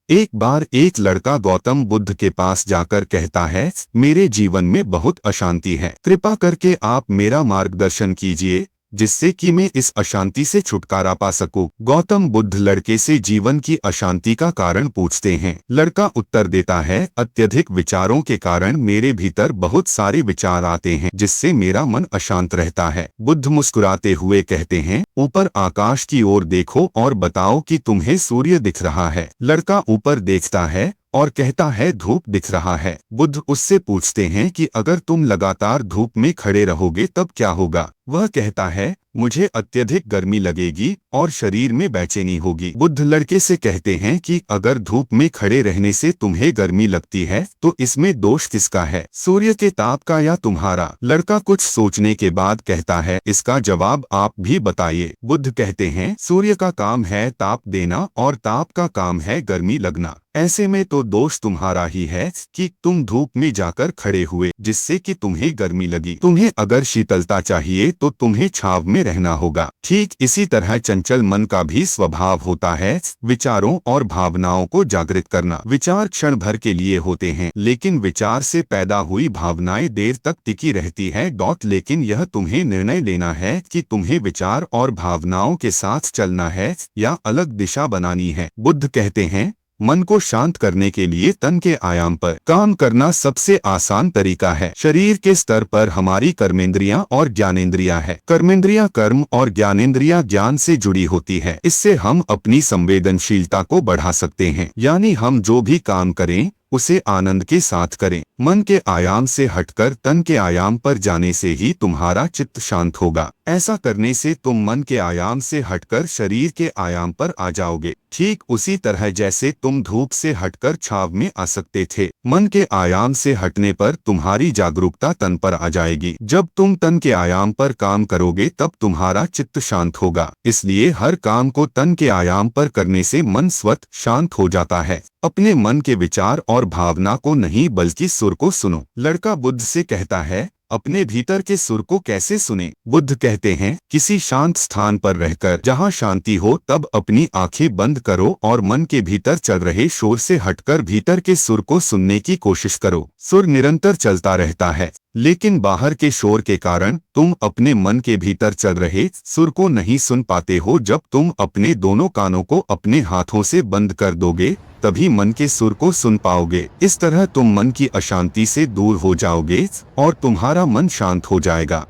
एक बार एक लड़का गौतम बुद्ध के पास जाकर कहता है, मेरे जीवन में बहुत अशांति है, कृपा करके आप मेरा मार्गदर्शन कीजिए जिससे कि मैं इस अशांति से छुटकारा पा सकूं। गौतम बुद्ध लड़के से जीवन की अशांति का कारण पूछते हैं। लड़का उत्तर देता है, अत्यधिक विचारों के कारण मेरे भीतर बहुत सारे विचार आते हैं जिससे मेरा मन अशांत रहता है। बुद्ध मुस्कुराते हुए कहते हैं, ऊपर आकाश की ओर देखो और बताओ कि तुम्हें सूर्य दिख रहा है। लड़का ऊपर देखता है और कहता है, धूप दिख रहा है। बुद्ध उससे पूछते हैं कि अगर तुम लगातार धूप में खड़े रहोगे तब क्या होगा। वह कहता है, मुझे अत्यधिक गर्मी लगेगी और शरीर में बेचैनी होगी। बुद्ध लड़के से कहते हैं कि अगर धूप में खड़े रहने से तुम्हें गर्मी लगती है तो इसमें दोष किसका है, सूर्य के ताप का या तुम्हारा। लड़का कुछ सोचने के बाद कहता है, इसका जवाब आप भी बताइए। बुद्ध कहते हैं, सूर्य का काम है ताप देना और ताप का काम है गर्मी लगना। ऐसे में तो दोष तुम्हारा ही है कि तुम धूप में जाकर खड़े हुए जिससे कि तुम्हें गर्मी लगी। तुम्हें अगर शीतलता चाहिए तो तुम्हें छांव में रहना होगा। ठीक इसी तरह चंचल मन का भी स्वभाव होता है, विचारों और भावनाओं को जागृत करना। विचार क्षण भर के लिए होते हैं लेकिन विचार से पैदा हुई भावनाएं देर तक टिकी रहती है। लेकिन यह तुम्हें निर्णय लेना है कि तुम्हें विचार और भावनाओं के साथ चलना है या अलग दिशा बनानी है। बुद्ध कहते हैं, मन को शांत करने के लिए तन के आयाम पर काम करना सबसे आसान तरीका है। शरीर के स्तर पर हमारी कर्मेंद्रियां और ज्ञानेंद्रियां है। कर्मेंद्रियां कर्म और ज्ञानेंद्रियां ज्ञान से जुड़ी होती है। इससे हम अपनी संवेदनशीलता को बढ़ा सकते हैं, यानी हम जो भी काम करें उसे आनंद के साथ करें। मन के आयाम से हटकर तन के आयाम पर जाने से ही तुम्हारा चित्त शांत होगा। ऐसा करने से तुम मन के आयाम से हटकर शरीर के आयाम पर आ जाओगे, ठीक उसी तरह जैसे तुम धूप से हटकर छांव में आ सकते थे। मन के आयाम से हटने पर तुम्हारी जागरूकता तन पर आ जाएगी। जब तुम तन के आयाम पर काम करोगे तब तुम्हारा चित्त शांत होगा। इसलिए हर काम को तन के आयाम पर करने से मन स्वतः शांत हो जाता है। अपने मन के विचार और भावना को नहीं बल्कि सुर को सुनो। लड़का बुद्ध से कहता है, अपने भीतर के सुर को कैसे सुने। बुद्ध कहते हैं, किसी शांत स्थान पर रहकर जहाँ शांति हो तब अपनी आंखें बंद करो और मन के भीतर चल रहे शोर से हटकर भीतर के सुर को सुनने की कोशिश करो। सुर निरंतर चलता रहता है लेकिन बाहर के शोर के कारण तुम अपने मन के भीतर चल रहे सुर को नहीं सुन पाते हो। जब तुम अपने दोनों कानों को अपने हाथों से बंद कर दोगे तभी मन के सुर को सुन पाओगे। इस तरह तुम मन की अशांति से दूर हो जाओगे और तुम्हारा मन शांत हो जाएगा।